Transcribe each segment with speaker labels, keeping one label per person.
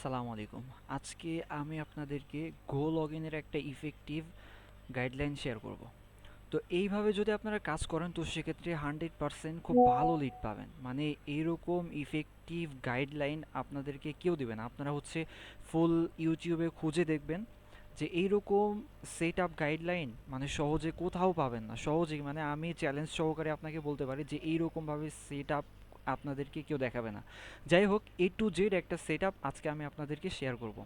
Speaker 1: আসসালামু আলাইকুম। আজকে আমি আপনাদেরকে গো লগইনের একটা ইফেক্টিভ গাইডলাইন শেয়ার করব। তো এইভাবে যদি আপনারা কাজ করেন তো সেক্ষেত্রে 100% খুব ভালো লিড পাবেন। মানে এইরকম ইফেক্টিভ গাইডলাইন আপনাদেরকে কেউ দিবে না। আপনারা হচ্ছে ফুল ইউটিউবে খুঁজে দেখবেন যে এইরকম সেট আপ গাইডলাইন মানে সহজে কোথাও পাবেন না। সহজেই মানে আমি চ্যালেঞ্জ সহকারে আপনাকে বলতে পারি যে এইরকমভাবে সেট আপ আপনাদেরকে কেউ দেখাবে না। যাই হোক, এ টু জেড একটা সেট আপ আজকে আমি আপনাদেরকে শেয়ার করব।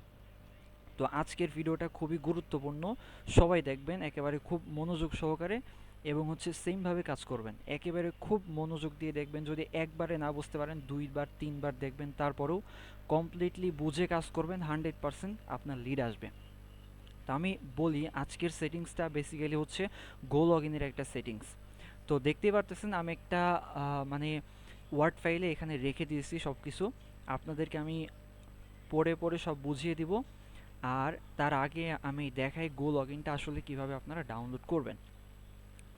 Speaker 1: তো আজকের ভিডিওটা খুবই গুরুত্বপূর্ণ, সবাই দেখবেন একেবারে খুব মনোযোগ সহকারে এবং হচ্ছে সেমভাবে কাজ করবেন। একেবারে খুব মনোযোগ দিয়ে দেখবেন, যদি একবারে না বুঝতে পারেন দুইবার তিনবার দেখবেন, তারপরেও কমপ্লিটলি বুঝে কাজ করবেন, 100% আপনার লিড আসবে। তো আমি বলি আজকের সেটিংসটা বেসিক্যালি হচ্ছে গো লগইনের একটা সেটিংস। তো দেখতেই পারতেছেন আমি একটা মানে ওয়ার্ড ফাইলে এখানে রেখে দিয়েছি সব কিছু। আপনাদেরকে আমি পড়ে পড়ে সব বুঝিয়ে দিব। আর তার আগে আমি দেখাই গো লগইনটা আসলে কিভাবে আপনারা ডাউনলোড করবেন।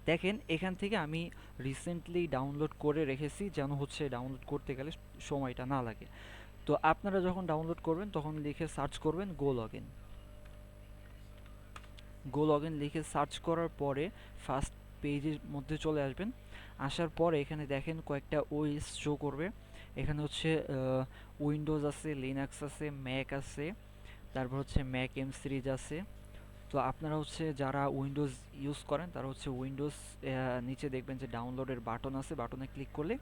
Speaker 1: দেখেন এখান থেকে আমি রিসেন্টলি ডাউনলোড করে রেখেছি যেন হচ্ছে ডাউনলোড করতে গেলে সময়টা না লাগে। তো আপনারা যখন ডাউনলোড করবেন তখন লিখে সার্চ করবেন গো লগইন। গো লগইন লিখে সার্চ করার পরে ফার্স্ট পেজের মধ্যে চলে আসবেন। আসার পরে এখানে দেখেন কয়েকটা ওএস শো করবে। এখানে হচ্ছে উইন্ডোজ আছে, লিনাক্স আছে, ম্যাক আছে, তারপর হচ্ছে ম্যাক এম সিরিজ আছে। তো আপনারা হচ্ছে যারা উইন্ডোজ ইউজ করেন তারা হচ্ছে উইন্ডোজ নিচে দেখবেন যে ডাউনলোডের বাটন আছে, বাটনে ক্লিক করলে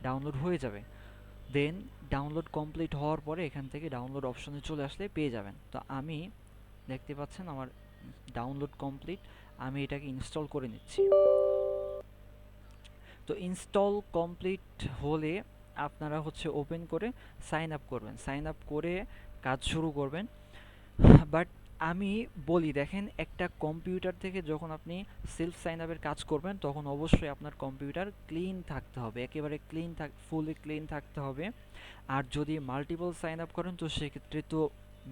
Speaker 1: ডাউনলোড হয়ে যাবে। দেন ডাউনলোড কমপ্লিট হওয়ার পরে এখান থেকে ডাউনলোড অপশনে চলে আসলে পেয়ে যাবেন। তো আমি দেখতে পাচ্ছেন আমার ডাউনলোড কমপ্লিট, আমি এটাকে ইনস্টল করে নিচ্ছি। তো ইনস্টল কমপ্লিট হলে আপনারা হচ্ছে ওপেন করে সাইন আপ করবেন, সাইন আপ করে কাজ শুরু করবেন। বাট আমি বলি দেখেন, একটা কম্পিউটার থেকে যখন আপনি সেলফ সাইন আপের কাজ করবেন তখন অবশ্যই আপনার কম্পিউটার ক্লিন থাকতে হবে, একেবারে ফুলি ক্লিন থাকতে হবে। আর যদি মাল্টিপল সাইন আপ করেন তো সেক্ষেত্রে তো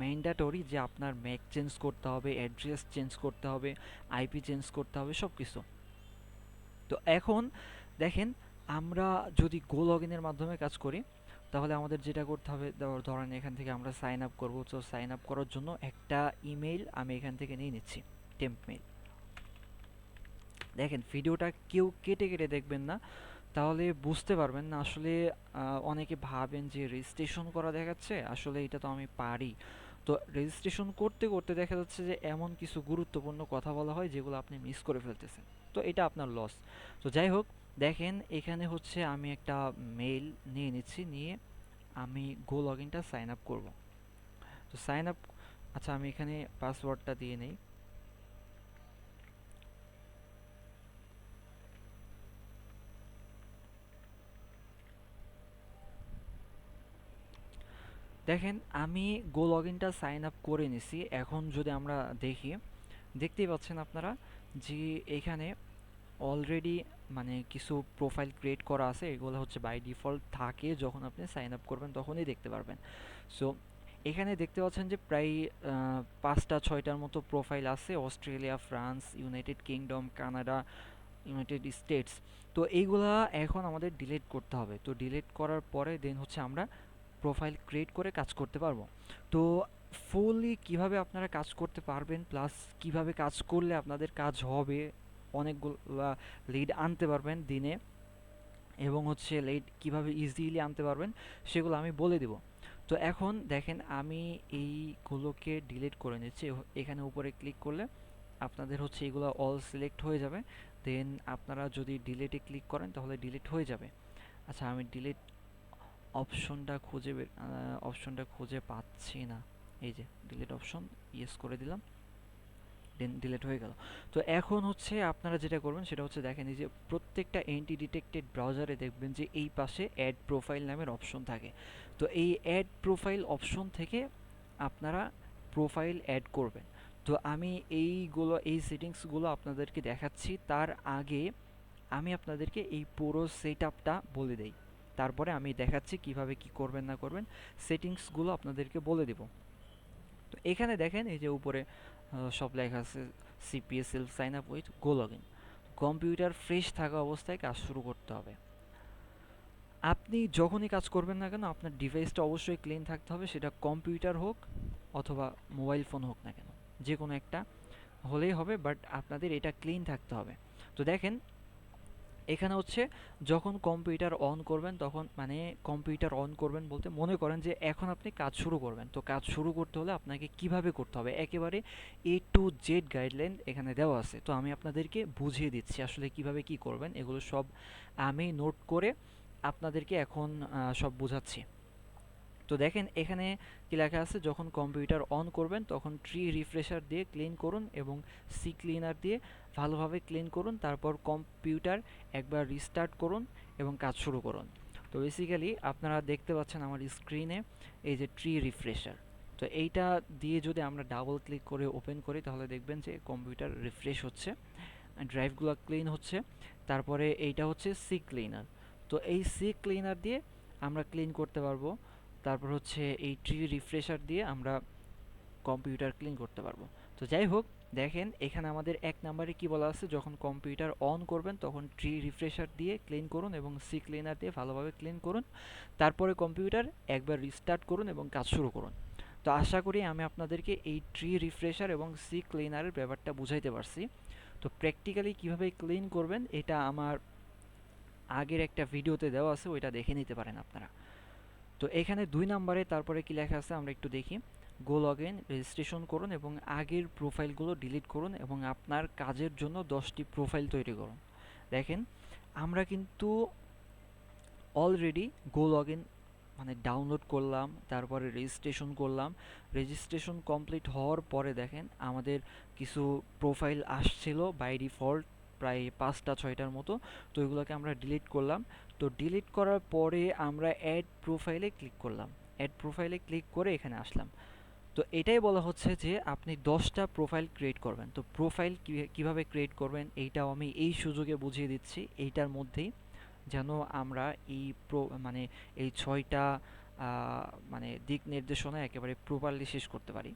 Speaker 1: ম্যান্ডেটরি যে আপনার ম্যাক চেঞ্জ করতে হবে, অ্যাড্রেস চেঞ্জ করতে হবে, আইপি চেঞ্জ করতে হবে, সব কিছু। তো এখন দেখেন, আমরা যদি গো লগইনের মাধ্যমে কাজ করি তাহলে আমাদের যেটা করতে হবে, ধরেন এখান থেকে আমরা সাইন আপ করবো। তো সাইন আপ করার জন্য একটা ইমেইল আমি এখান থেকে নিয়ে নিচ্ছি, টেম্প মেইল। দেখেন ভিডিওটা কেউ কেটে কেটে দেখবেন না, তাহলে বুঝতে পারবেন না আসলে। অনেকে ভাবেন যে রেজিস্ট্রেশন করা দেখাচ্ছে, আসলে এটা তো আমি পারি। তো রেজিস্ট্রেশন করতে করতে দেখা যাচ্ছে যে এমন কিছু গুরুত্বপূর্ণ কথা বলা হয় যেগুলো আপনি মিস করে ফেলতেছেন। তো এটা আপনার লস। তো যাই হোক, দেখেন এখানে হচ্ছে আমি একটা মেইল নিয়ে নিচ্ছি, নিয়ে আমি গো লগইনটা সাইন আপ করব। তো সাইন আপ, আচ্ছা আমি এখানে পাসওয়ার্ডটা দিয়ে নেই। দেখেন আমি গো লগইনটা সাইন আপ করে নিছি। এখন যদি আমরা দেখি, দেখতেই পাচ্ছেন আপনারা যে এখানে অলরেডি মানে কিছু প্রোফাইল ক্রিয়েট করা আছে। এগুলো হচ্ছে বাই ডিফল্ট থাকে, যখন আপনি সাইন আপ করবেন তখনই দেখতে পারবেন। সো এখানে দেখতে পাচ্ছেন যে প্রায় 5টা 6টার মতো প্রোফাইল আছে, Australia, France, United kingdom, Canada, United states. তো এইগুলা এখন আমাদের ডিলিট করতে হবে। তো ডিলিট করার পরে দেন হচ্ছে আমরা প্রোফাইল ক্রিয়েট করে কাজ করতে পারবো। তো ফুললি কিভাবে আপনারা কাজ করতে পারবেন, প্লাস কিভাবে কাজ করলে আপনাদের কাজ হবে, অনেকগুলা লিড আনতে পারবেন দিনে, এবং হচ্ছে লিড কিভাবে ইজিলি আনতে পারবেন সেগুলো আমি বলে দিব। তো এখন দেখেন আমি এইগুলোকে ডিলিট করে নিচ্ছি। এখানে উপরে ক্লিক করলে আপনাদের হচ্ছে এগুলো অল সিলেক্ট হয়ে যাবে। দেন আপনারা যদি ডিলিটে ক্লিক করেন তাহলে ডিলিট হয়ে যাবে। আচ্ছা আমি ডিলিট অপশনটা খুঁজে পাচ্ছি না। এই যে ডিলিট অপশন, ইয়েস করে দিলাম, দেন ডিলিট হয়ে গেল। তো এখন হচ্ছে আপনারা যেটা করবেন সেটা হচ্ছে দেখেন এই যে প্রত্যেকটা এন্টি ডিটেক্টেড ব্রাউজারে দেখবেন যে এই পাশে অ্যাড প্রোফাইল নামের অপশন থাকে। তো এই অ্যাড প্রোফাইল অপশন থেকে আপনারা প্রোফাইল অ্যাড করবেন। তো আমি এই সেটিংসগুলো আপনাদেরকে দেখাচ্ছি, তার আগে আমি আপনাদেরকে এই পুরো সেট আপটা বলে দেই। তারপরে আমি দেখাচ্ছি কিভাবে কি করবেন না করবেন, সেটিংসগুলো আপনাদেরকে বলে দেব। তো এখানে দেখেন এই যে উপরে সব লেখা আছে CPS self sign up with go login. Computer fresh থাকা অবস্থায় কাজ শুরু করতে হবে। আপনি যখনই কাজ করবেন না কেন আপনার ডিভাইসটা অবশ্যই ক্লিন থাকতে হবে, সেটা কম্পিউটার হোক অথবা মোবাইল ফোন হোক না কেন, যে কোনো একটা হলেই হবে, বাট আপনাদের এটা ক্লিন থাকতে হবে। তো দেখেন এখানে হচ্ছে যখন কম্পিউটার অন করবেন তখন মানে কম্পিউটার অন করবেন বলতে মনে করেন যে এখন আপনি কাজ শুরু করবেন, তো কাজ শুরু করতে হলে আপনাকে কিভাবে করতে হবে একেবারে A to Z গাইডলাইন এখানে দেওয়া আছে। তো আমি আপনাদেরকে বুঝিয়ে দিচ্ছি আসলে কিভাবে কি করবেন, এগুলো সব আমি নোট করে আপনাদেরকে এখন সব বোঝাচ্ছি। তো দেখেন এখানে কি লেখা আছে, যখন কম্পিউটার অন করবেন তখন ট্রি রিফ্রেশার দিয়ে ক্লিন করুন এবং সি ক্লিনার দিয়ে ভালোভাবে ক্লিন করুন, তারপর কম্পিউটার একবার রিস্টার্ট করুন এবং কাজ শুরু করুন। তো বেসিক্যালি আপনারা দেখতে পাচ্ছেন আমার স্ক্রিনে এই যে ট্রি রিফ্রেশার, তো এইটা দিয়ে যদি আমরা ডাবল ক্লিক করে ওপেন করি তাহলে দেখবেন যে কম্পিউটার রিফ্রেশ হচ্ছে, ড্রাইভগুলো ক্লিন হচ্ছে। তারপরে এইটা হচ্ছে সি ক্লিনার, তো এই সি ক্লিনার দিয়ে আমরা ক্লিন করতে পারবো। তারপর হচ্ছে এই ট্রি রিফ্রেশার দিয়ে আমরা কম্পিউটার ক্লিন করতে পারবো। তো যাই হোক, দেখেন এখানে আমাদের এক নাম্বারে কি বলা আছে, যখন কম্পিউটার অন করবেন তখন ট্রি রিফ্রেশার দিয়ে ক্লিন করুন এবং সি ক্লিনার দিয়ে ভালোভাবে ক্লিন করুন, তারপরে কম্পিউটার একবার রিস্টার্ট করুন এবং কাজ শুরু করুন। তো আশা করি আমি আপনাদেরকে এই ট্রি রিফ্রেশার এবং সি ক্লিনারের ব্যাপারটা বুঝাইতে পারছি। তো প্র্যাকটিক্যালি কিভাবে ক্লিন করবেন এটা আমার আগের একটা ভিডিওতে দেওয়া আছে, ওইটা দেখে নিতে পারেন আপনারা। তো এখানে ২ নাম্বারে তারপরে কি লেখা আছে আমরা একটু দেখি। গো লগইন, রেজিস্ট্রেশন করুন এবং আগের প্রোফাইলগুলো ডিলিট করুন এবং আপনার কাজের জন্য ১০টি প্রোফাইল তৈরি করুন। দেখেন আমরা কিন্তু অলরেডি গো লগইন মানে ডাউনলোড করলাম, তারপরে রেজিস্ট্রেশন করলাম। রেজিস্ট্রেশন কমপ্লিট হওয়ার পরে দেখেন আমাদের কিছু প্রোফাইল আসছিল বাই ডিফল্ট, প্রায় ৫টা ৬টার মতো। তো এগুলোকে আমরা ডিলিট করলাম। তো ডিলিট করার পরে আমরা অ্যাড প্রোফাইলে ক্লিক করলাম, অ্যাড প্রোফাইলে ক্লিক করে এখানে আসলাম। তো এটাই বলা হচ্ছে যে আপনি ১০টা প্রোফাইল ক্রিয়েট করবেন। তো প্রোফাইল কীভাবে ক্রিয়েট করবেন এইটাও আমি এই সুযোগে বুঝিয়ে দিচ্ছি, এইটার মধ্যেই যেন আমরা এই মানে এই ৬টা মানে দিক নির্দেশনা একেবারে প্রপারলি শেষ করতে পারি।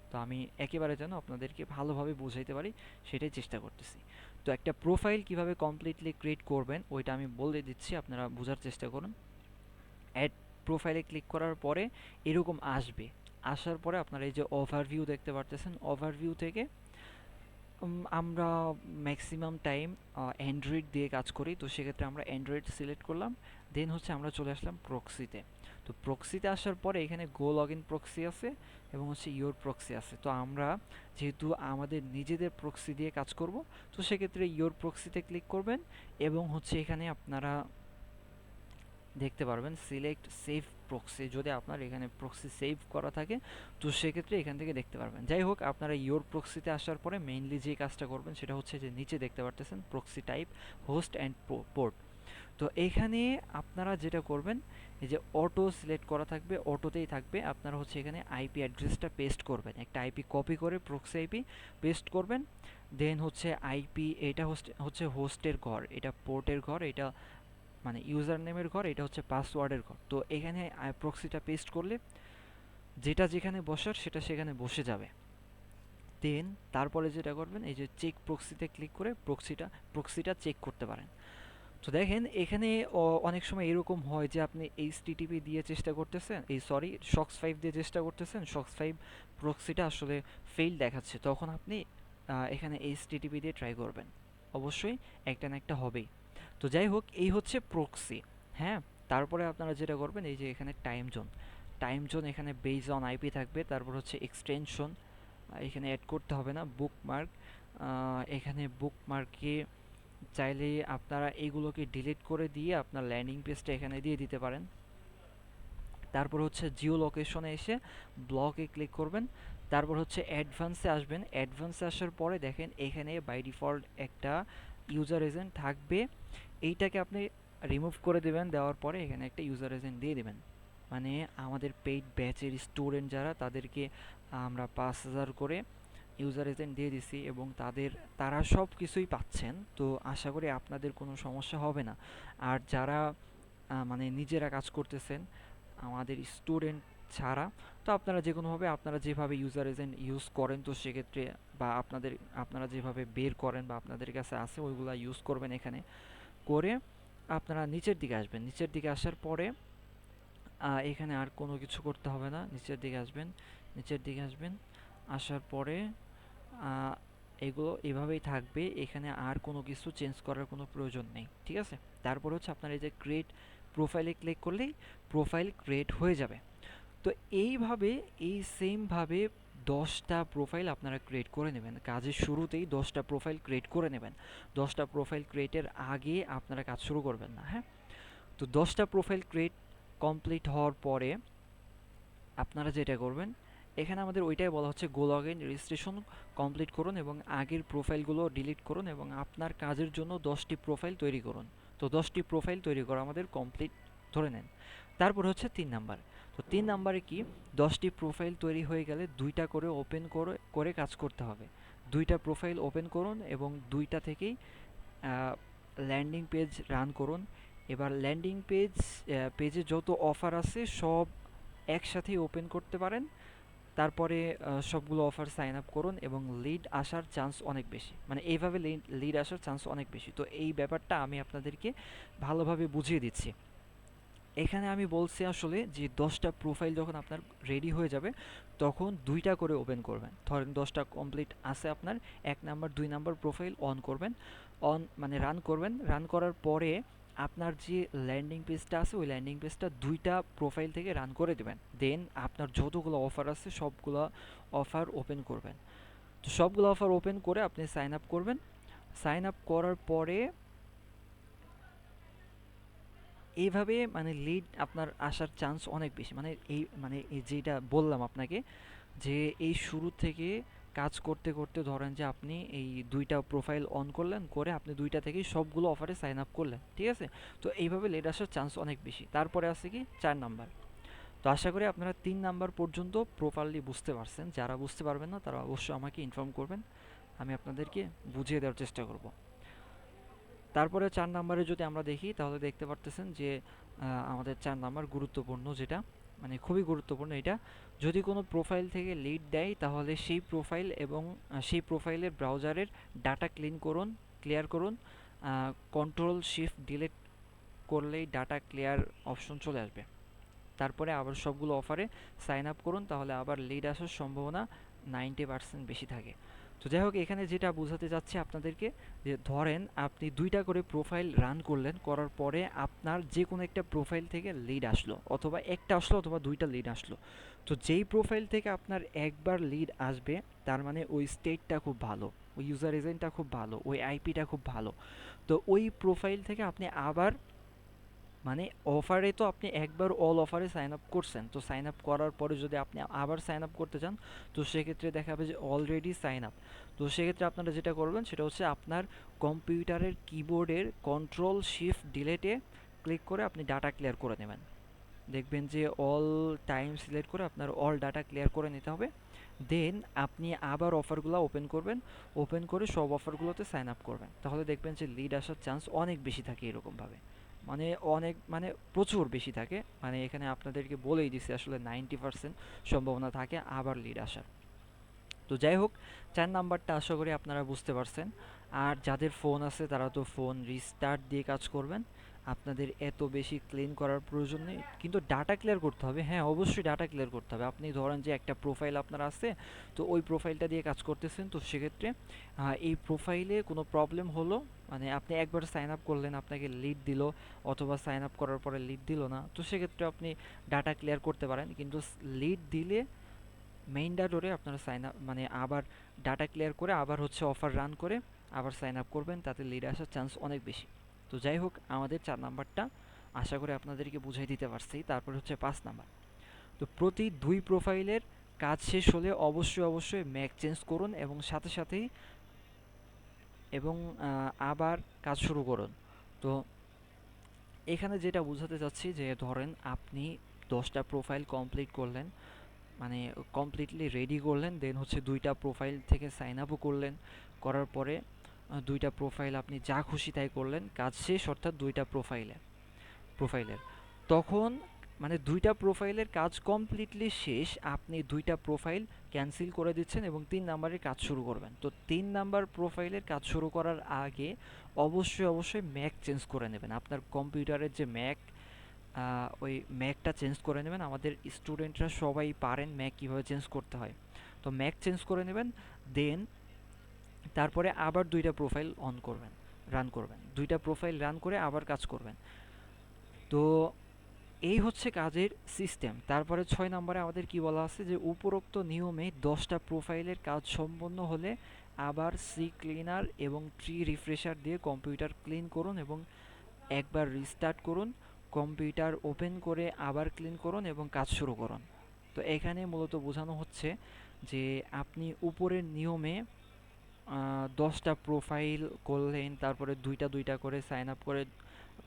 Speaker 1: তো আমি একেবারে যেন আপনাদেরকে ভালোভাবে বুঝাইতে পারি সেটাই চেষ্টা করতেছি। তো একটা প্রোফাইল কিভাবে কমপ্লিটলি ক্রিয়েট করবেন ওইটা আমি বলে দিচ্ছি, আপনারা বোঝার চেষ্টা করুন। অ্যাড প্রোফাইলে ক্লিক করার পরে এরকম আসবে, আসার পরে আপনারা এই যে ওভারভিউ দেখতে পারতেছেন, ওভারভিউ থেকে আমরা ম্যাক্সিমাম টাইম অ্যান্ড্রয়েড দিয়ে কাজ করি, তো সেক্ষেত্রে আমরা অ্যান্ড্রয়েড সিলেক্ট করলাম। দেন হচ্ছে আমরা চলে আসলাম প্রক্সিতে। তো প্রক্সিতে আসার পরে এখানে গো লগ ইন প্রক্সি আছে এবং হচ্ছে ইয়োর প্রক্সি আছে। তো আমরা যেহেতু আমাদের নিজেদের প্রক্সি দিয়ে কাজ করব, তো সেক্ষেত্রে ইয়োর প্রক্সিতে ক্লিক করবেন এবং হচ্ছে এখানে আপনারা দেখতে পারবেন সিলেক্ট সেভ প্রক্সি, যদি আপনার এখানে প্রক্সি সেভ করা থাকে তো সেক্ষেত্রে এখান থেকে দেখতে পারবেন। যাই হোক, আপনারা ইয়োর প্রক্সিতে আসার পরে মেইনলি যে কাজটা করবেন সেটা হচ্ছে যে নিচে দেখতে পারতেছেন proxy type, host and port. তো এখানে আপনারা যেটা করবেন, এই যে অটো সিলেক্ট করা থাকবে, অটোতেই থাকবে, আপনারা হচ্ছে এখানে আইপি অ্যাড্রেসটা পেস্ট করবেন, একটা আইপি কপি করে প্রক্সি আইপি পেস্ট করবেন। দেন হচ্ছে আইপি, এটা হচ্ছে হোস্টের ঘর, এটা পোর্টের ঘর, এটা মানে ইউজার নেমের ঘর, এটা হচ্ছে পাসওয়ার্ডের ঘর। তো এখানে প্রক্সিটা পেস্ট করলে যেটা যেখানে বসার সেটা সেখানে বসে যাবে। দেন তারপরে যেটা করবেন, এই যে চেক প্রক্সিতে ক্লিক করে প্রক্সিটা চেক করতে পারেন। তো দেখেন এখানে অনেক সময় এরকম হয় যে আপনি এইচটিটিপি দিয়ে চেষ্টা করতেছেন, শক্স 5 দিয়ে চেষ্টা করতেছেন, শক্স 5 প্রক্সিটা আসলে ফেইল দেখাচ্ছে, তখন আপনি এখানে এইচটিটিপি দিয়ে ট্রাই করবেন, অবশ্যই একটা না একটা হবেই। তো যাই হোক, এই হচ্ছে প্রক্সি। হ্যাঁ, তারপরে আপনারা যেটা করবেন, এই যে এখানে টাইম জোন এখানে বেজ অন আইপি থাকবে, তারপর হচ্ছে এক্সটেনশন এখানে অ্যাড করতে হবে না, বুকমার্ক এখানে বুকমার্কে চাইলে আপনারা এইগুলোকে ডিলিট করে দিয়ে আপনার ল্যান্ডিং পেজটা এখানে দিয়ে দিতে পারেন। তারপর হচ্ছে জিও লোকেশনে এসে ব্লকে ক্লিক করবেন, তারপর হচ্ছে অ্যাডভান্সে আসবেন। অ্যাডভান্সে আসার পরে দেখেন এখানে বাই ডিফল্ট একটা ইউজার এজেন্ট থাকবে, এইটাকে আপনি রিমুভ করে দেবেন, দেওয়ার পরে এখানে একটা ইউজার এজেন্ট দিয়ে দেবেন। মানে আমাদের পেইড ব্যাচের স্টুডেন্ট যারা তাদেরকে আমরা ৫,০০০ করে ইউজার এজেন্ট দিয়ে দিছি এবং তারা সব কিছুই পাচ্ছেন। তো আশা করি আপনাদের কোনো সমস্যা হবে না। আর যারা মানে নিজেরা কাজ করতেছেন আমাদের স্টুডেন্ট ছাড়া, তো আপনারা যে কোনোভাবে আপনারা যেভাবে ইউজার এজেন্ট ইউজ করেন, তো সেক্ষেত্রে বা আপনারা যেভাবে বের করেন বা আপনাদের কাছে আছে ওইগুলা ইউজ করবেন এখানে করে আপনারা নিচের দিকে আসবেন। নিচের দিকে আসার পরে এখানে আর কোনো কিছু করতে হবে না। নিচের দিকে আসবেন, নিচের দিকে আসবেন। আসার পরে আহ, এগুলো এভাবেই থাকবে। এখানে আর কোনো কিছু চেঞ্জ করার কোনো প্রয়োজন নেই, ঠিক আছে? তারপর হচ্ছে আপনার এই যে ক্রিয়েট প্রোফাইলে ক্লিক করলেই প্রোফাইল ক্রিয়েট হয়ে যাবে। তো এইভাবে, এই সেমভাবে 10টা প্রোফাইল আপনারা ক্রিয়েট করে নেবেন। কাজের শুরুতেই 10টা প্রোফাইল ক্রিয়েট করে নেবেন। 10টা প্রোফাইল ক্রিয়েটের আগে আপনারা কাজ শুরু করবেন না, হ্যাঁ? তো 10টা প্রোফাইল ক্রিয়েট কমপ্লিট হওয়ার পরে আপনারা যেটা করবেন, এখানে আমাদের ওইটাই বলা হচ্ছে গো লগ ইন রেজিস্ট্রেশন কমপ্লিট করুন এবং আগের প্রোফাইলগুলো ডিলিট করুন এবং আপনার কাজের জন্য 10টি প্রোফাইল তৈরি করুন। তো 10টি প্রোফাইল তৈরি করা আমাদের কমপ্লিট ধরে নেন। তারপর হচ্ছে 3 নাম্বার। তো 3 নাম্বারে কি, 10টি প্রোফাইল তৈরি হয়ে গেলে 2টা করে ওপেন করে কাজ করতে হবে। 2টা প্রোফাইল ওপেন করুন এবং 2টা থেকেই ল্যান্ডিং পেজ রান করুন। এবার ল্যান্ডিং পেজে যত অফার আছে সব একসাথেই ওপেন করতে পারেন। তারপরে সবগুলো অফার সাইন আপ করুন এবং লিড আসার চান্স অনেক বেশি, মানে এইভাবে লিড আসার চান্স অনেক বেশি। তো এই ব্যাপারটা আমি আপনাদেরকে ভালোভাবে বুঝিয়ে দিচ্ছি। এখানে আমি বলছি আসলে যে 10টা প্রোফাইল যখন আপনার রেডি হয়ে যাবে তখন 2টা করে ওপেন করবেন। ধরেন 10টা কমপ্লিট আছে আপনার, 1 নাম্বার 2 নাম্বার প্রোফাইল অন করবেন। মানে রান করবেন। রান করার পরে আপনার যে ল্যান্ডিং পেজটা আছে ওই ল্যান্ডিং পেজটা 2টা প্রোফাইল থেকে রান করে দেবেন। দেন আপনার যতগুলো অফার আছে সবগুলো অফার ওপেন করবেন। তো সবগুলো অফার ওপেন করে আপনি সাইন আপ করবেন। সাইন আপ করার পরে এইভাবে মানে লিড আপনার আসার চান্স অনেক বেশি। মানে এই যেটা বললাম আপনাকে, যে এই শুরু থেকে কাজ করতে করতে ধরেন যে আপনি এই 2টা প্রোফাইল অন করলেন, করে আপনি 2টা থেকেই সবগুলো অফারে সাইন আপ করলেন, ঠিক আছে? তো এইভাবে লিড আসার চান্স অনেক বেশি। তারপরে আছে কি 4 নাম্বার। তো আশা করি আপনারা 3 নাম্বার পর্যন্ত প্রপারলি বুঝতে পারছেন। যারা বুঝতে পারবেন না তারা অবশ্যই আমাকে ইনফর্ম করবেন, আমি আপনাদেরকে বুঝিয়ে দেওয়ার চেষ্টা করব। তারপরে 4 নাম্বারে যদি আমরা দেখি তাহলে দেখতে পারতেছেন যে আমাদের 4 নাম্বার গুরুত্বপূর্ণ, যেটা মানে খুবই গুরুত্বপূর্ণ এটা। যদি কোনো প্রোফাইল থেকে লিড দেয় তাহলে সেই প্রোফাইল এবং সেই প্রোফাইলের ব্রাউজারের ডাটা ক্লিয়ার করুন। কন্ট্রোল শিফট ডিলিট করলেই ডাটা ক্লিয়ার অপশন চলে আসবে। তারপরে আবার সবগুলো অফারে সাইন আপ করুন, তাহলে আবার লিড আসার সম্ভাবনা 90% বেশি থাকে। তো যাই হোক, এখানে যেটা বোঝাতে চাচ্ছি আপনাদেরকে, যে ধরেন আপনি 2টা করে প্রোফাইল রান করলেন, করার পরে আপনার যে কোনো একটা প্রোফাইল থেকে লিড আসলো, অথবা একটা আসলো অথবা 2টা লিড আসলো। তো যেই প্রোফাইল থেকে আপনার একবার লিড আসবে তার মানে ওই স্টেটটা খুব ভালো, ওই ইউজার এজেন্টটা খুব ভালো, ওই আইপিটা খুব ভালো। তো ওই প্রোফাইল থেকে আপনি আবার, মানে অফারে তো আপনি একবার অল অফারে সাইন আপ করছেন, তো সাইন আপ করার পরে যদি আপনি আবার সাইন আপ করতে চান তো সেক্ষেত্রে দেখাবে যে অলরেডি সাইন আপ। তো সেক্ষেত্রে আপনারা যেটা করবেন সেটা হচ্ছে আপনার কম্পিউটারের কিবোর্ডের কন্ট্রোল শিফট ডিলেটে ক্লিক করে আপনি ডাটা ক্লিয়ার করে নেবেন। দেখবেন যে অল টাইম সিলেক্ট করে আপনার অল ডাটা ক্লিয়ার করে নিতে হবে। দেন আপনি আবার অফারগুলো ওপেন করবেন, ওপেন করে সব অফারগুলোতে সাইন আপ করবেন। তাহলে দেখবেন যে লিড আসার চান্স অনেক বেশি থাকে এরকমভাবে, মানে অনেক মানে প্রচুর বেশি থাকে। মানে এখানে আপনাদেরকে বলেই দিছি আসলে 90% সম্ভাবনা থাকে আবার লিড আসার। তো যাই হোক, 4 নাম্বারটা আশা করি আপনারা বুঝতে পারছেন। আর যাদের ফোন আছে তারা তো ফোন রিস্টার্ট দিয়ে কাজ করবেন, আপনাদের এত বেশি ক্লিন করার প্রয়োজন নেই। কিন্তু ডাটা ক্লিয়ার করতে হবে, হ্যাঁ অবশ্যই ডাটা ক্লিয়ার করতে হবে। আপনি ধরেন যে একটা প্রোফাইল আপনার আছে, তো ওই প্রোফাইলটা দিয়ে কাজ করতেছেন, তো সেক্ষেত্রে এই প্রোফাইলে কোনো প্রবলেম হলো, মানে আপনি একবার সাইন আপ করলেন, আপনাকে লিড দিল, অথবা সাইন আপ করার পরে লিড দিল না, তো সেক্ষেত্রে আপনি ডাটা ক্লিয়ার করতে পারেন। কিন্তু লিড দিলে মেইন ডাটারে আপনারা সাইন আপ, মানে আবার ডাটা ক্লিয়ার করে আবার হচ্ছে অফার রান করে আবার সাইন আপ করবেন, তাতে লিড আসার চান্স অনেক বেশি। তো যাই হোক, আমাদের 4 নাম্বারটা আশা করি আপনাদেরকে বুঝাই দিতে পারছি। তারপর হচ্ছে 5 নাম্বার। তো প্রতি 2 প্রোফাইলের কাজ শেষ হলে অবশ্যই ম্যাক চেঞ্জ করুন এবং সাথে সাথেই এবং আবার কাজ শুরু করুন। তো এখানে যেটা বোঝাতে চাচ্ছি, যে ধরেন আপনি 10টা প্রোফাইল কমপ্লিট করলেন, মানে কমপ্লিটলি রেডি করলেন, দেন হচ্ছে 2টা প্রোফাইল থেকে সাইন আপও করলেন, করার পরে 2টা প্রোফাইল আপনি যা খুশি তাই করলেন, কাজ শেষ, অর্থাৎ 2টা প্রোফাইলের তখন মানে ২টা প্রোফাইলের কাজ কমপ্লিটলি শেষ। আপনি ২টা প্রোফাইল ক্যানসেল করে দিচ্ছেন এবং ৩ নাম্বারের কাজ শুরু করবেন। তো ৩ নাম্বার প্রোফাইলের কাজ শুরু করার আগে অবশ্যই ম্যাক চেঞ্জ করে নেবেন। আপনার কম্পিউটারের যে ম্যাক, ওই ম্যাকটা চেঞ্জ করে নেবেন। আমাদের স্টুডেন্টরা সবাই পারেন ম্যাক কীভাবে চেঞ্জ করতে হয়। তো ম্যাক চেঞ্জ করে নেবেন, দেন তারপরে আবার ২টা প্রোফাইল রান করবেন। ২টা প্রোফাইল রান করে আবার কাজ করবেন। তো এই হচ্ছে কাজের সিস্টেম। তারপরে ৬ নম্বরে আমাদের কি বলা আছে যে উপরোক্ত নিয়মে ১০টা প্রোফাইলের কাজ সম্পন্ন হলে আবার সি ক্লিনার এবং ট্রি রিফ্রেশার দিয়ে কম্পিউটার ক্লিন করুন এবং একবার রিস্টার্ট করুন। কম্পিউটার ওপেন করে আবার ক্লিন করুন এবং কাজ শুরু করুন। তো এখানে মূলত বোঝানো হচ্ছে যে আপনি উপরের নিয়মে ১০টা প্রোফাইল করলেন, তারপরে ২টা করে সাইন আপ করে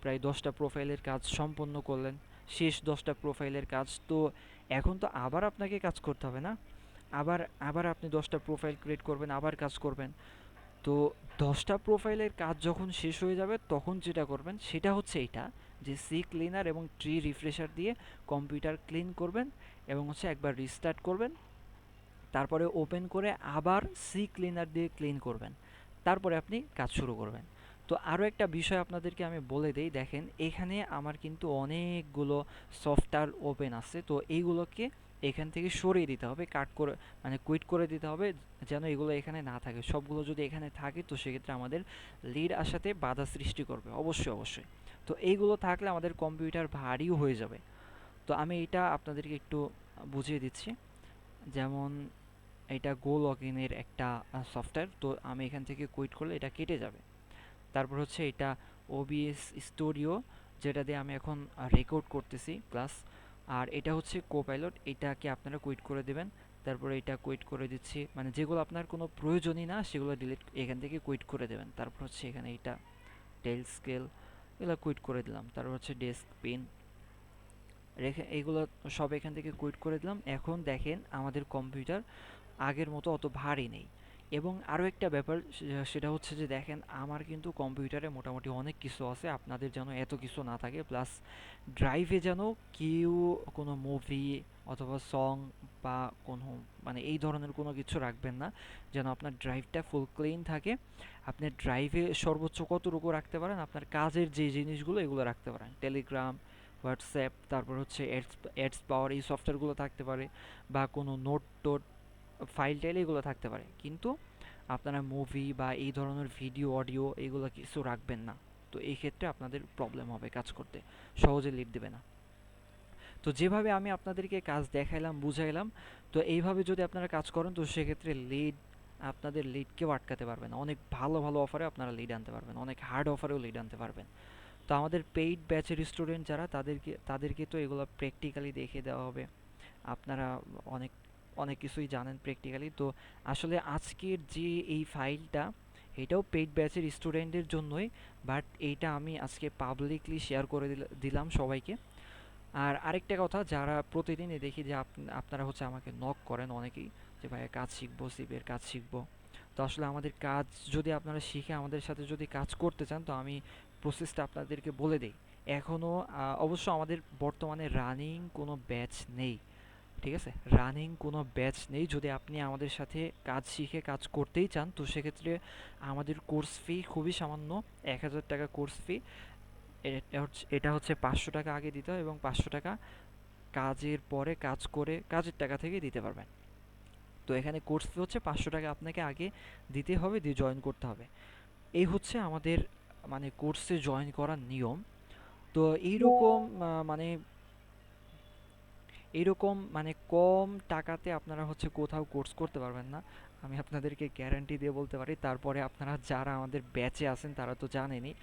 Speaker 1: প্রায় ১০টা প্রোফাইলের কাজ সম্পন্ন করলেন। শেষ ১০টা প্রোফাইলের কাজ তো এখন তো আবার আপনাকে কাজ করতে হবে না? আবার আবার আপনি ১০টা প্রোফাইল ক্রিয়েট করবেন, আবার কাজ করবেন। তো ১০টা প্রোফাইলের কাজ যখন শেষ হয়ে যাবে তখন যেটা করবেন সেটা হচ্ছে এইটা, যে সি ক্লিনার এবং ট্রি রিফ্রেশার দিয়ে কম্পিউটার ক্লিন করবেন এবং হচ্ছে একবার রিস্টার্ট করবেন, তারপরে ওপেন করে আবার সি ক্লিনার দিয়ে ক্লিন করবেন, তারপরে আপনি কাজ শুরু করবেন। তো আরও একটা বিষয় আপনাদেরকে আমি বলে দেই, দেখেন এখানে আমার কিন্তু অনেকগুলো সফটওয়্যার ওপেন আছে। তো এইগুলোকে এখান থেকে সরিয়ে দিতে হবে, কাট করে মানে কুইট করে দিতে হবে, যেন এগুলো এখানে না থাকে। সবগুলো যদি এখানে থাকে তো সেক্ষেত্রে আমাদের লিড আসাতে বাধা সৃষ্টি করবে অবশ্যই। তো এইগুলো থাকলে আমাদের কম্পিউটার ভারীও হয়ে যাবে। তো আমি এটা আপনাদেরকে একটু বুঝিয়ে দিচ্ছি। যেমন এটা গো লগইনের একটা সফটওয়্যার। তো আমি এখান থেকে কুইট করলে এটা কেটে যাবে। তারপর হচ্ছে এটা ওবিএস স্টুডিও, যেটা দিয়ে আমি এখন রেকর্ড করতেছি ক্লাস। আর এটা হচ্ছে কোপাইলট, এটাকে আপনারা কুইট করে দেবেন। তারপরে এটা কুইট করে দিচ্ছি, মানে যেগুলো আপনার কোনো প্রয়োজনই না সেগুলো ডিলিট এখান থেকে কুইট করে দেবেন। তারপর হচ্ছে এখানে এটা টেল স্কেল, এগুলো কুইট করে দিলাম। তারপর হচ্ছে ডেস্ক পেন রেখে এইগুলো সব এখান থেকে কুইট করে দিলাম। এখন দেখেন আমাদের কম্পিউটার আগের মতো অত ভারী নেই। এবং আরও একটা ব্যাপার, সেটা হচ্ছে যে দেখেন আমার কিন্তু কম্পিউটারে মোটামুটি অনেক কিছু আছে, আপনাদের যেন এত কিছু না থাকে। প্লাস ড্রাইভে যেন কেউ কোনো মুভি অথবা সং বা কোনো মানে এই ধরনের কোনো কিছু রাখবেন না, যেন আপনার ড্রাইভটা ফুল ক্লিন থাকে। আপনি ড্রাইভে সর্বোচ্চ কতটুকু রাখতে পারেন, আপনার কাজের যে জিনিসগুলো এগুলো রাখতে পারেন, টেলিগ্রাম, হোয়াটসঅ্যাপ, তারপর হচ্ছে অ্যাডস পাওয়ার, এই সফটওয়্যারগুলো থাকতে পারে, বা কোনো নোট টোট ফাইল টাইল এগুলো থাকতে পারে। কিন্তু আপনারা মুভি বা এই ধরনের ভিডিও অডিও এগুলো কিছু রাখবেন না। তো এই ক্ষেত্রে আপনাদের প্রবলেম হবে কাজ করতে, সহজে লিড দেবে না। তো যেভাবে আমি আপনাদেরকে কাজ দেখাইলাম বুঝাইলাম, তো এইভাবে যদি আপনারা কাজ করেন তো সেক্ষেত্রে আপনাদের লিড কেউ আটকাতে পারবে না। অনেক ভালো অফারে আপনারা লিড আনতে পারবেন, অনেক হার্ড অফারেও লিড আনতে পারবেন। তো আমাদের পেইড ব্যাচের স্টুডেন্ট যারা, তাদেরকে তো এগুলো প্র্যাকটিক্যালি দেখিয়ে দেওয়া হবে। আপনারা অনেক অনেক কিছুই জানেন প্র্যাকটিক্যালি। তো আসলে আজকের যে এই ফাইলটা, এটাও পেইড ব্যাচের স্টুডেন্টদের জন্যই, বাট এইটা আমি আজকে পাবলিকলি শেয়ার করে দিলাম সবাইকে। আর আরেকটা কথা, যারা প্রতিদিনই দেখি যে আপনারা হচ্ছে আমাকে নক করেন অনেকেই, যে ভাইয়া কাজ শিখবো, সিভির কাজ শিখবো। তো আসলে আমাদের কাজ যদি আপনারা শিখে আমাদের সাথে যদি কাজ করতে চান, তো আমি প্রসেসটা আপনাদেরকে বলে দিই। এখনও অবশ্য আমাদের বর্তমানে রানিং কোনো ব্যাচ নেই, ঠিক আছে? রানিং কোনো ব্যাচ নেই। যদি আপনি আমাদের সাথে কাজ শিখে কাজ করতেই চান তো সেক্ষেত্রে আমাদের কোর্স ফি খুবই সামান্য, ১,০০০ টাকা কোর্স ফি। এটা হচ্ছে ৫০০ টাকা আগে দিতে হয় এবং ৫০০ টাকা কাজের পরে কাজ করে কাজের টাকা থেকে দিতে পারবেন। তো এখানে কোর্স ফি হচ্ছে ৫০০ টাকা আপনাকে আগে দিতে হবে, দিয়ে জয়েন করতে হবে। এই হচ্ছে আমাদের মানে কোর্সে জয়েন করার নিয়ম। তো মানে এইরকম কম টাকাতে আপনারা হচ্ছে কোথাও কোর্স করতে পারবেন না, আমি আপনাদেরকে গ্যারান্টি দিয়ে বলতে পারি। তারপরে আপনারা যারা আমাদের ব্যাচে আছেন তারা তো জানেনই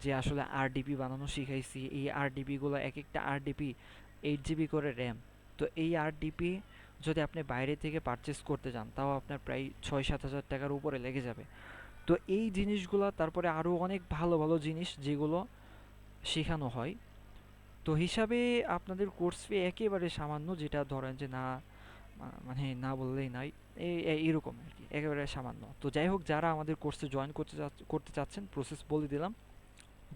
Speaker 1: যে আসলে আরডিপি বানানো শিখাইছি। এই আরডিপিগুলো, এক একটা আরডিপি 8 জিবি করে র্যাম। তো এই আরডিপি যদি আপনি বাইরে থেকে পারচেস করতে যান তাও আপনার প্রায় ৬-৭ হাজার টাকার উপরে লেগে যাবে। তো এই জিনিসগুলো, তারপরে আরও অনেক ভালো জিনিস যেগুলো শেখানো হয়, তো হিসাবে আপনাদের কোর্স ফি একেবারে সামান্য, যেটা ধরেন যে না মানে না বললেই নাই, এইরকম আর কি, একেবারে সামান্য। তো যাই হোক, যারা আমাদের কোর্সে জয়েন করতে চাচ্ছেন প্রসেস বলে দিলাম,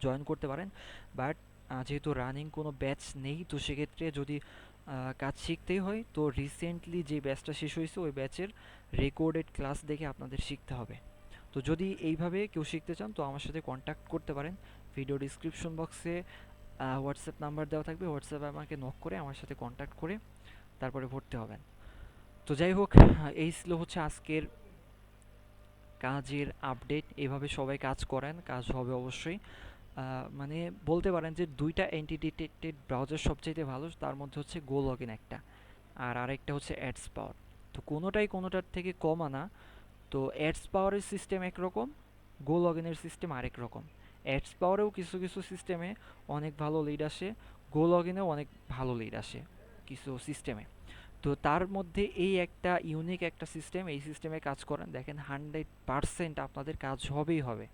Speaker 1: জয়েন করতে পারেন। বাট যেহেতু রানিং কোনো ব্যাচ নেই, তো সেক্ষেত্রে যদি কাজ শিখতেই হয় তো রিসেন্টলি যে ব্যাচটা শেষ হয়েছে ওই ব্যাচের রেকর্ডেড ক্লাস দেখে আপনাদের শিখতে হবে। তো যদি এইভাবে কেউ শিখতে চান তো আমার সাথে কন্ট্যাক্ট করতে পারেন। ভিডিও ডিসক্রিপশন বক্সে হোয়াটসঅ্যাপ নাম্বার দেওয়া থাকবে, হোয়াটসঅ্যাপে আমাকে নক করে আমার সাথে কন্ট্যাক্ট করে তারপরে ভর্তি হবেন। তো যাই হোক, এই ছিল হচ্ছে আজকের কাজের আপডেট। এভাবে সবাই কাজ করেন, কাজ হবে অবশ্যই। মানে বলতে পারেন যে দুইটা এন্টিটি ব্রাউজার সবচাইতে ভালো, তার মধ্যে হচ্ছে গো লগইন একটা, আর আরেকটা হচ্ছে অ্যাডস পাওয়ার। তো কোনোটাই কোনোটার থেকে কম আনা। তো অ্যাডস পাওয়ারের সিস্টেম একরকম, গো লগইনের সিস্টেম আরেক রকম। অ্যাডস পাওয়ারেও কিছু কিছু সিস্টেমে অনেক ভালো লিড আসে, গো লগইনেও অনেক ভালো লিড আসে কিছু সিস্টেমে। তো তার মধ্যে এই একটা ইউনিক একটা সিস্টেম, এই সিস্টেমে কাজ করেন দেখেন 100% আপনাদের কাজ হবেই হবে।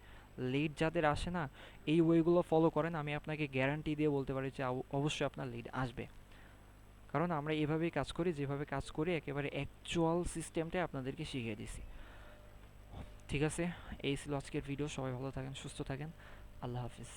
Speaker 1: লিড যাদের আসে না, এই ওয়েগুলো ফলো করেন, আমি আপনাকে গ্যারান্টি দিয়ে বলতে পারি যে অবশ্যই আপনার লিড আসবে। কারণ আমরা এভাবেই কাজ করি, যেভাবে কাজ করি একেবারে অ্যাকচুয়াল সিস্টেমটাই আপনাদেরকে শিখিয়ে দিছি। ঠিক আছে, এই ছিল আজকের ভিডিও। সবাই ভালো থাকেন, সুস্থ থাকেন। আল্লাহ হাফিজ।